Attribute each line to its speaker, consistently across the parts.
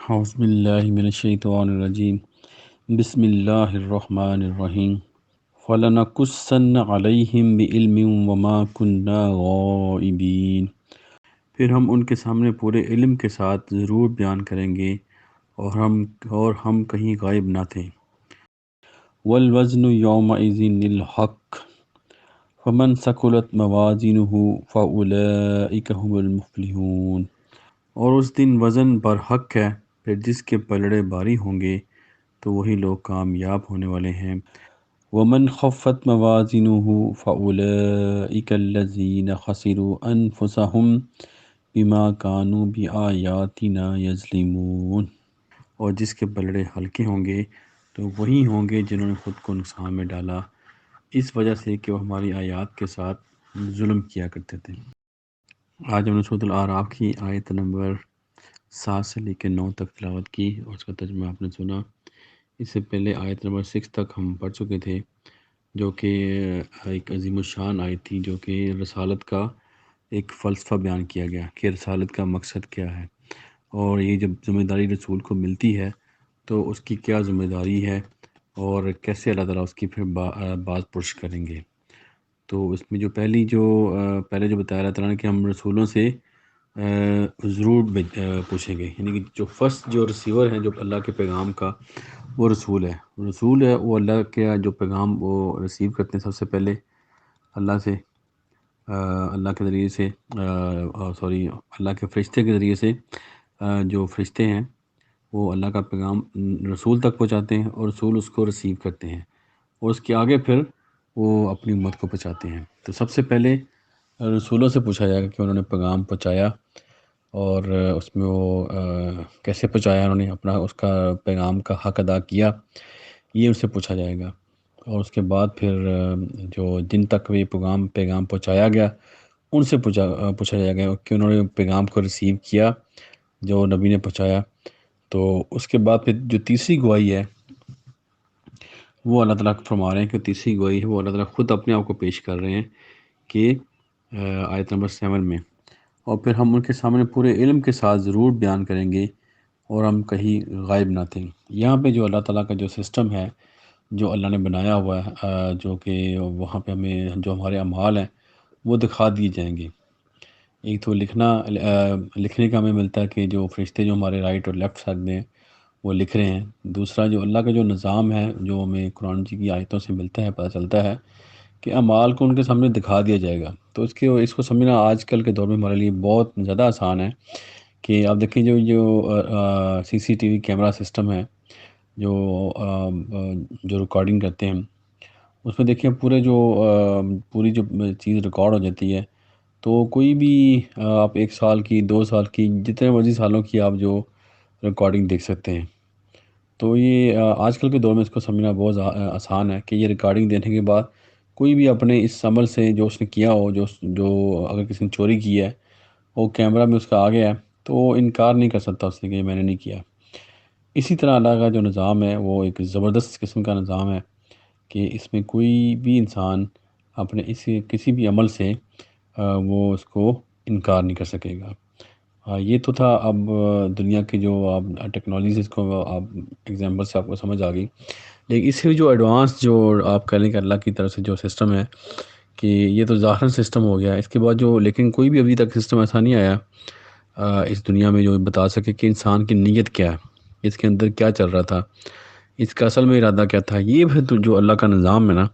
Speaker 1: اعوذ باللہ من الشیطان الرجیم بسم اللہ الرحمن الرحیم فَلَنَقُصَّنَّ عَلَيْهِمْ بِعِلْمٍ وَمَا كُنَّا غَائِبِينَ، پھر ہم ان کے سامنے پورے علم کے ساتھ ضرور بیان کریں گے اور ہم کہیں غائب نہ تھے۔ وَالْوَزْنُ يَوْمَئِذٍ الْحَقُّ فَمَنْ ثَقُلَتْ مَوَازِينُهُ فَأُولَئِكَ هُمُ الْمُفْلِحُونَ، اور اس دن وزن پر حق ہے، پھر جس کے پلڑے بھاری ہوں گے تو وہی لوگ کامیاب ہونے والے ہیں۔ وَمَنْ خَفَّتْ مَوَازِينُهُ فَأُولَئِكَ الَّذِينَ خَسِرُوا أَنفُسَهُمْ بِمَا كَانُوا بِآيَاتِنَا يَظْلِمُونَ، اور جس کے پلڑے ہلکے ہوں گے تو وہی ہوں گے جنہوں نے خود کو نقصان میں ڈالا اس وجہ سے کہ وہ ہماری آیات کے ساتھ ظلم کیا کرتے تھے۔ آج ہم نے سورۃ الاعراف کی آیت نمبر 7 سے لے کے 9 تک تلاوت کی اور اس کا ترجمہ آپ نے سنا۔ اس سے پہلے آیت نمبر 6 تک ہم پڑھ چکے تھے، جو کہ ایک عظیم الشان آیت تھی، جو کہ رسالت کا ایک فلسفہ بیان کیا گیا کہ رسالت کا مقصد کیا ہے، اور یہ جب ذمہ داری رسول کو ملتی ہے تو اس کی کیا ذمہ داری ہے اور کیسے اللہ تعالیٰ اس کی پھر باز پرس کریں گے۔ تو اس میں جو پہلے جو بتایا اللہ تعالیٰ نے کہ ہم رسولوں سے ضرور پوچھیں گے، یعنی کہ جو فرسٹ جو ریسیور ہیں جو اللہ کے پیغام کا، وہ رسول ہے وہ اللہ کے جو پیغام وہ ریسیو کرتے ہیں سب سے پہلے اللہ سے، اللہ کے ذریعے سے اللہ کے فرشتے کے ذریعے سے، جو فرشتے ہیں وہ اللہ کا پیغام رسول تک پہنچاتے ہیں اور رسول اس کو ریسیو کرتے ہیں اور اس کے آگے پھر وہ اپنی امت کو پہنچاتے ہیں۔ تو سب سے پہلے رسولوں سے پوچھا جائے گا کہ انہوں نے پیغام پہنچایا اور اس میں وہ کیسے پہنچایا، انہوں نے اپنا اس کا پیغام کا حق ادا کیا، یہ ان سے پوچھا جائے گا۔ اور اس کے بعد پھر جو جن تک بھی پیغام پہنچایا گیا ان سے پوچھا جائے گا کہ انہوں نے پیغام کو ریسیو کیا جو نبی نے پہنچایا۔ تو اس کے بعد پھر جو تیسری گواہی ہے وہ اللہ تعالیٰ فرما رہے ہیں کہ تیسری گواہی ہے وہ اللہ تعالیٰ خود اپنے آپ کو پیش کر رہے ہیں کہ آیت نمبر 7 میں، اور پھر ہم ان کے سامنے پورے علم کے ساتھ ضرور بیان کریں گے اور ہم کہیں غائب نہ تھے۔ یہاں پہ جو اللہ تعالیٰ کا جو سسٹم ہے جو اللہ نے بنایا ہوا ہے، جو کہ وہاں پہ ہمیں جو ہمارے اعمال ہیں وہ دکھا دیے جائیں گے۔ ایک تو لکھنے کا ہمیں ملتا ہے کہ جو فرشتے جو ہمارے رائٹ اور لیفٹ سائڈ میں وہ لکھ رہے ہیں۔ دوسرا جو اللہ کا جو نظام ہے جو ہمیں قرآن جی کی آیتوں سے ملتا ہے، پتہ چلتا ہے کہ اعمال کو ان کے سامنے دکھا دیا جائے گا۔ تو اس کو سمجھنا آج کل کے دور میں ہمارے لیے بہت زیادہ آسان ہے کہ آپ دیکھیں جو CCTV کیمرہ سسٹم ہے جو ریکارڈنگ کرتے ہیں، اس میں دیکھیں پوری جو چیز ریکارڈ ہو جاتی ہے، تو کوئی بھی آپ 1 سال کی 2 سال کی جتنے مرضی سالوں کی آپ جو ریکارڈنگ دیکھ سکتے ہیں۔ تو یہ آج کل کے دور میں اس کو سمجھنا بہت آسان ہے کہ یہ ریکارڈنگ دینے کے بعد کوئی بھی اپنے اس عمل سے جو اس نے کیا ہو، جو اگر کسی نے چوری کی ہے وہ کیمرہ میں اس کا آ گیا ہے تو وہ انکار نہیں کر سکتا اس سے کہ میں نے نہیں کیا۔ اسی طرح اللہ کا جو نظام ہے وہ ایک زبردست قسم کا نظام ہے کہ اس میں کوئی بھی انسان اپنے کسی بھی عمل سے وہ اس کو انکار نہیں کر سکے گا۔ یہ تو تھا۔ اب دنیا کی جو آپ ٹیکنالوجی اس کو آپ ایگزامپل سے آپ کو سمجھ آ گئی، لیکن اس سے جو ایڈوانس جو آپ کہہ لیں کہ اللہ کی طرف سے جو سسٹم ہے کہ یہ تو ظاہر سسٹم ہو گیا، اس کے بعد لیکن کوئی بھی ابھی تک سسٹم ایسا نہیں آیا اس دنیا میں جو بتا سکے کہ انسان کی نیت کیا ہے، اس کے اندر کیا چل رہا تھا، اس کا اصل میں ارادہ کیا تھا۔ یہ پھر تو جو اللہ کا نظام ہے نا،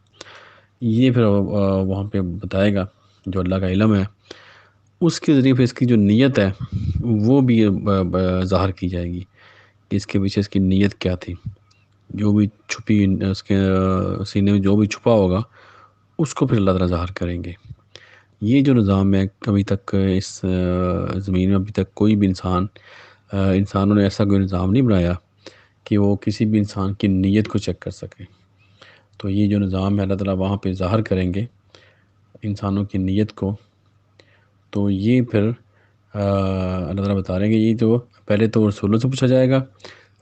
Speaker 1: یہ پھر وہاں پہ بتائے گا، جو اللہ کا علم ہے اس کے ذریعے پھر اس کی جو نیت ہے وہ بھی ظاہر کی جائے گی کہ اس کے پیچھے اس کی نیت کیا تھی۔ جو بھی چھپی اس کے سینے میں جو بھی چھپا ہوگا اس کو پھر اللہ تعالیٰ ظاہر کریں گے۔ یہ جو نظام ہے کبھی تک اس زمین میں ابھی تک کوئی بھی انسانوں نے ایسا کوئی نظام نہیں بنایا کہ وہ کسی بھی انسان کی نیت کو چیک کر سکے۔ تو یہ جو نظام ہے اللہ تعالیٰ وہاں پہ ظاہر کریں گے انسانوں کی نیت کو۔ تو یہ پھر اللہ تعالیٰ بتا رہے ہیں کہ یہ جو پہلے تو رسولوں سے پوچھا جائے گا،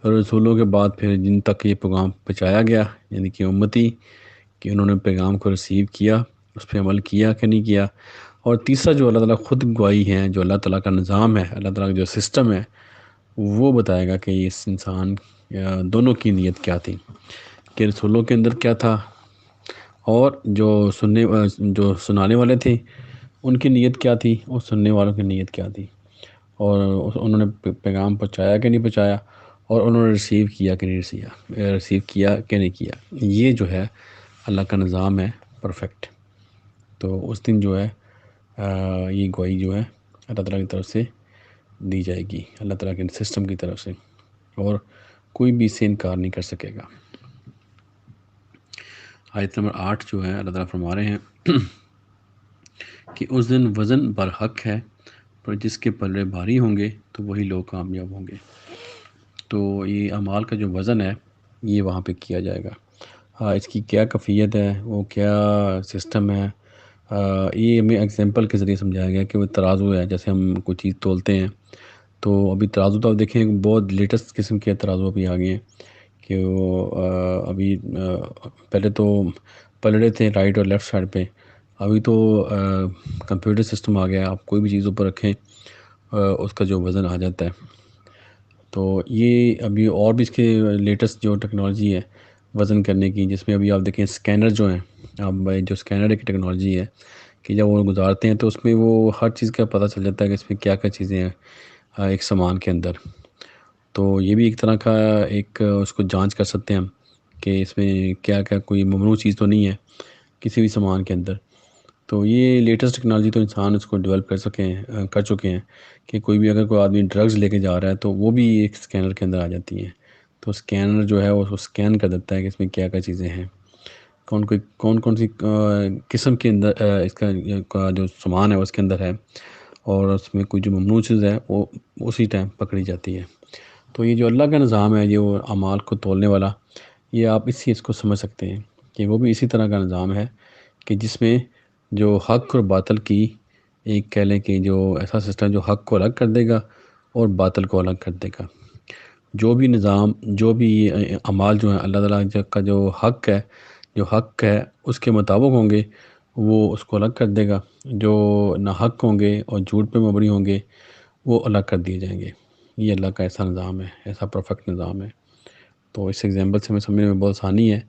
Speaker 1: اور رسولوں کے بعد پھر جن تک یہ پیغام پہنچایا گیا یعنی کہ امتی، کہ انہوں نے پیغام کو ریسیو کیا، اس پہ عمل کیا کہ نہیں کیا۔ اور تیسرا جو اللہ تعالیٰ خود گواہی ہے، جو اللہ تعالیٰ کا نظام ہے، اللہ تعالیٰ کا جو سسٹم ہے، وہ بتائے گا کہ اس انسان دونوں کی نیت کیا تھی، کہ رسولوں کے اندر کیا تھا، اور جو سنانے والے تھے ان کی نیت کیا تھی، اور سننے والوں کی نیت کیا تھی، اور انہوں نے پیغام پہنچایا کہ نہیں پہنچایا، اور انہوں نے ریسیو کیا کہ نہیں ریسیو کیا کہ نہیں کیا۔ یہ جو ہے اللہ کا نظام ہے پرفیکٹ۔ تو اس دن جو ہے یہ گواہی جو ہے اللہ تعالیٰ کی طرف سے دی جائے گی، اللہ تعالیٰ کے سسٹم کی طرف سے، اور کوئی بھی اس سے انکار نہیں کر سکے گا۔ آیت نمبر 8 جو ہے اللہ تعالیٰ فرما رہے ہیں کہ اس دن وزن برحق ہے، پر جس کے پلڑے بھاری ہوں گے تو وہی لوگ کامیاب ہوں گے۔ تو یہ اعمال کا جو وزن ہے یہ وہاں پہ کیا جائے گا۔ اس کی کیا کیفیت ہے، وہ کیا سسٹم ہے، یہ ہمیں ایگزامپل کے ذریعے سمجھایا گیا کہ وہ ترازو ہے، جیسے ہم کوئی چیز تولتے ہیں تو ابھی ترازو تو آپ دیکھیں بہت لیٹسٹ قسم کے ترازو ابھی آ گئے ہیں کہ وہ ابھی پہلے تو پلڑے تھے رائٹ اور لیفٹ سائڈ پہ، ابھی تو کمپیوٹر سسٹم آ گیا ہے، آپ کوئی بھی چیز اوپر رکھیں اس کا جو وزن آ جاتا ہے۔ تو یہ ابھی اور بھی اس کے لیٹسٹ جو ٹیکنالوجی ہے وزن کرنے کی، جس میں ابھی آپ دیکھیں اسکینر جو ہیں، اب جو اسکینر ایک ٹیکنالوجی ہے کہ جب وہ گزارتے ہیں تو اس میں وہ ہر چیز کا پتہ چل جاتا ہے کہ اس میں کیا کیا چیزیں ہیں ایک سامان کے اندر۔ تو یہ بھی ایک طرح کا ایک اس کو جانچ کر سکتے ہیں ہم کہ اس میں کیا کیا کوئی ممنوع چیز تو نہیں ہے کسی بھی سامان کے اندر۔ تو یہ لیٹسٹ ٹیکنالوجی تو انسان اس کو ڈیولپ کر چکے ہیں کہ کوئی بھی اگر کوئی آدمی ڈرگز لے کے جا رہا ہے تو وہ بھی ایک اسکینر کے اندر آ جاتی ہیں۔ تو اسکینر جو ہے وہ اسکین کر دیتا ہے کہ اس میں کیا کیا چیزیں ہیں، کون کون سی قسم کے اندر اس کا جو سامان ہے وہ اس کے اندر ہے، اور اس میں کوئی جو ممنوع چیز ہے وہ اسی ٹائم پکڑی جاتی ہے۔ تو یہ جو اللہ کا نظام ہے یہ وہ اعمال کو تولنے والا، یہ آپ اس چیز کو سمجھ سکتے ہیں کہ وہ بھی اسی طرح کا نظام ہے کہ جس میں جو حق اور باطل کی ایک کہہ لیں کہ جو ایسا سسٹم جو حق کو الگ کر دے گا اور باطل کو الگ کر دے گا۔ جو بھی نظام، جو بھی اعمال جو ہیں اللہ تعالیٰ کا جو حق ہے اس کے مطابق ہوں گے وہ اس کو الگ کر دے گا، جو ناحق ہوں گے اور جھوٹ پہ مبنی ہوں گے وہ الگ کر دیے جائیں گے۔ یہ اللہ کا ایسا نظام ہے، ایسا پرفیکٹ نظام ہے۔ تو اس ایگزامپل سے ہمیں سمجھنے میں بہت آسانی ہے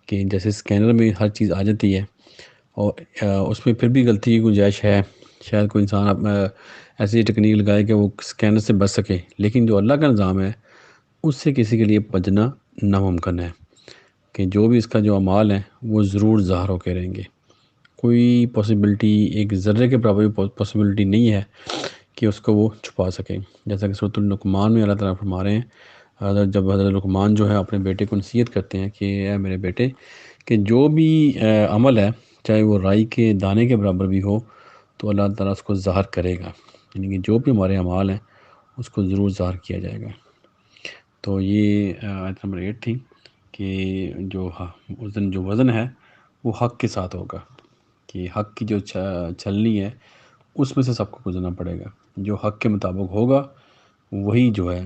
Speaker 1: کہ جیسے اسکینر میں ہر چیز آ جاتی ہے اور اس میں پھر بھی غلطی کی گنجائش ہے، شاید کوئی انسان ایسی ٹیکنیک لگائے کہ وہ اسکینر سے بچ سکے، لیکن جو اللہ کا نظام ہے اس سے کسی کے لیے بچنا ناممکن ہے، کہ جو بھی اس کا جو اعمال ہے وہ ضرور ظاہر ہو کے رہیں گے۔ کوئی پاسبلٹی، ایک ذرے کے برابر بھی پاسبلٹی نہیں ہے کہ اس کو وہ چھپا سکیں۔ جیسا کہ سورۃ اللقمان میں اللہ تعالیٰ فرما رہے ہیں، جب حضرت لقمان جو ہے اپنے بیٹے کو نصیحت کرتے ہیں کہ اے میرے بیٹے کہ جو بھی عمل ہے چاہے وہ رائی کے دانے کے برابر بھی ہو تو اللہ تعالیٰ اس کو ظاہر کرے گا، یعنی کہ جو بھی ہمارے اعمال ہیں اس کو ضرور ظاہر کیا جائے گا۔ تو یہ آیت نمبر 8 تھی کہ جو اس دن جو وزن ہے وہ حق کے ساتھ ہوگا، کہ حق کی جو چھلنی ہے اس میں سے سب کو گزرنا پڑے گا، جو حق کے مطابق ہوگا وہی جو ہے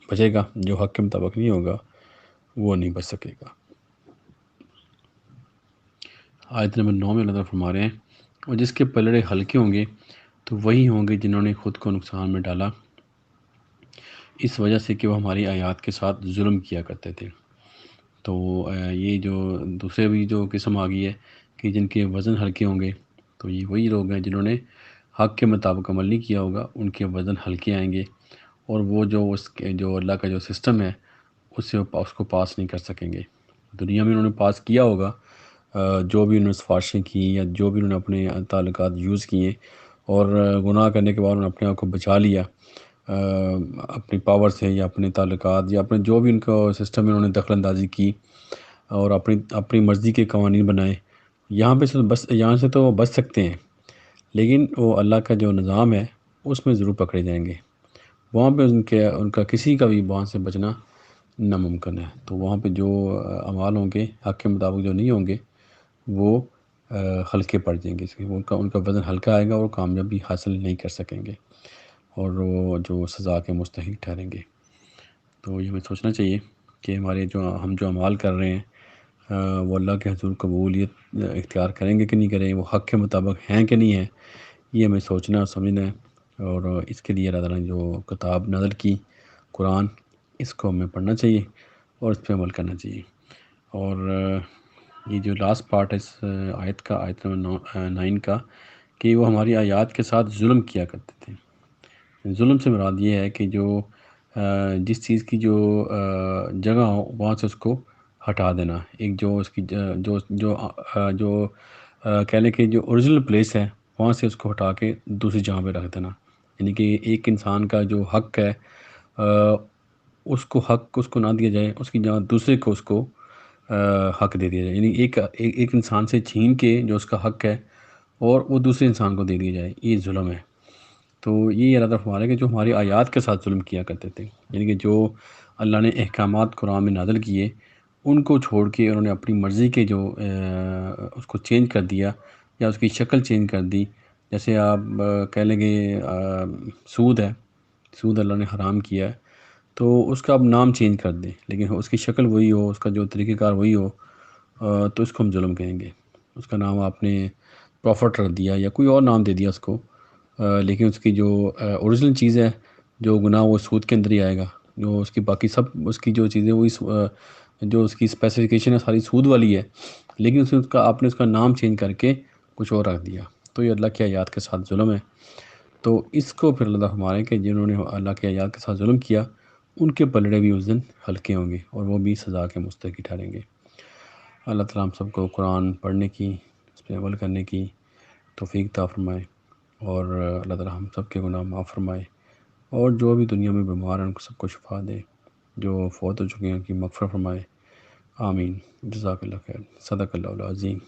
Speaker 1: بچے گا، جو حق کے مطابق نہیں ہوگا وہ نہیں بچ سکے گا۔ آیت نمبر 9 میں اللہ تعالیٰ فرما رہے ہیں اور جس کے پلڑے ہلکے ہوں گے تو وہی ہوں گے جنہوں نے خود کو نقصان میں ڈالا اس وجہ سے کہ وہ ہماری آیات کے ساتھ ظلم کیا کرتے تھے۔ تو یہ جو دوسرے بھی جو قسم آ گئی ہے کہ جن کے وزن ہلکے ہوں گے، تو یہ وہی لوگ ہیں جنہوں نے حق کے مطابق عمل نہیں کیا ہوگا، ان کے وزن ہلکے آئیں گے، اور وہ جو اللہ کا جو سسٹم ہے اس کو پاس نہیں کر سکیں گے۔ دنیا میں انہوں نے پاس کیا ہوگا جو بھی انہوں نے سفارشیں کی یا جو بھی انہوں نے اپنے تعلقات یوز کیے، اور گناہ کرنے کے بعد انہوں نے اپنے آپ کو بچا لیا اپنی پاور سے یا اپنے تعلقات یا اپنے جو بھی ان کا سسٹم میں انہوں نے دخل اندازی کی اور اپنی مرضی کے قوانین بنائے، یہاں سے تو وہ بچ سکتے ہیں، لیکن وہ اللہ کا جو نظام ہے اس میں ضرور پکڑے جائیں گے۔ وہاں پہ ان کا کسی کا بھی وہاں سے بچنا ناممکن ہے۔ تو وہاں پہ جو اعمال ہوں گے حق کے مطابق جو نہیں ہوں گے وہ ہلکے پڑ جائیں گے، اس کے ان کا وزن ہلکا آئے گا اور کامیابی حاصل نہیں کر سکیں گے، اور وہ جو سزا کے مستحق ٹھہریں گے۔ تو یہ ہمیں سوچنا چاہیے کہ ہم جو اعمال کر رہے ہیں وہ اللہ کے حضور قبولیت اختیار کریں گے کہ نہیں کریں، وہ حق کے مطابق ہیں کہ نہیں ہیں، یہ ہمیں سوچنا اور سمجھنا ہے۔ اور اس کے لیے اللہ تعالیٰ نے جو کتاب نازل کی قرآن، اس کو ہمیں پڑھنا چاہیے اور اس پہ عمل کرنا چاہیے۔ اور یہ جو لاسٹ پارٹ ہے اس آیت کا، آیت نمبر 9 کا، کہ وہ ہماری آیات کے ساتھ ظلم کیا کرتے تھے۔ ظلم سے مراد یہ ہے کہ جو جس چیز کی جو جگہ ہو وہاں سے اس کو ہٹا دینا، ایک جو اس کی جو جو جو کہہ لیں کہ جو اوریجنل پلیس ہے وہاں سے اس کو ہٹا کے دوسری جگہ پہ رکھ دینا، یعنی کہ ایک انسان کا جو حق ہے اس کو حق اس کو نہ دیا جائے، اس کی جگہ دوسرے کو اس کو حق دے دیا جائے، یعنی ایک انسان سے چھین کے جو اس کا حق ہے اور وہ دوسرے انسان کو دے دیا جائے، یہ ظلم ہے۔ تو یہ ارادہ ہمارا کہ جو ہماری آیات کے ساتھ ظلم کیا کرتے تھے، یعنی کہ جو اللہ نے احکامات قرآن میں نازل کیے ان کو چھوڑ کے انہوں نے اپنی مرضی کے جو اس کو چینج کر دیا یا اس کی شکل چینج کر دی۔ جیسے آپ کہہ لیں کہ سود ہے، سود اللہ نے حرام کیا ہے، تو اس کا اب نام چینج کر دیں لیکن اس کی شکل وہی ہو، اس کا جو طریقہ کار وہی ہو، تو اس کو ہم ظلم کہیں گے۔ اس کا نام آپ نے پروفٹ رکھ دیا یا کوئی اور نام دے دیا اس کو، لیکن اس کی جو اوریجنل چیز ہے، جو گناہ، وہ سود کے اندر ہی آئے گا۔ جو اس کی باقی سب اس کی جو چیزیں وہی جو اس کی اسپیسیفکیشن ہے ساری سود والی ہے، لیکن اس کا آپ نے اس کا نام چینج کر کے کچھ اور رکھ دیا، تو یہ اللہ کی آیات کے ساتھ ظلم ہے۔ تو اس کو پھر اللہ ہمارے کہ جنہوں نے اللہ کی آیات کے ساتھ ظلم کیا ان کے پلڑے بھی اس دن ہلکے ہوں گے اور وہ بھی سزا کے مستحق ٹھہریں گے۔ اللہ تعالیٰ ہم سب کو قرآن پڑھنے کی، اس پہ عمل کرنے کی توفیق عطا فرمائے، اور اللہ تعالیٰ ہم سب کے گناہ معاف فرمائے، اور جو بھی دنیا میں بیمار ہیں ان کو سب کو شفا دے، جو فوت ہو چکے ہیں ان کی مغفرت فرمائے، آمین۔ جزاک اللہ خیر، صدق اللہ العظیم۔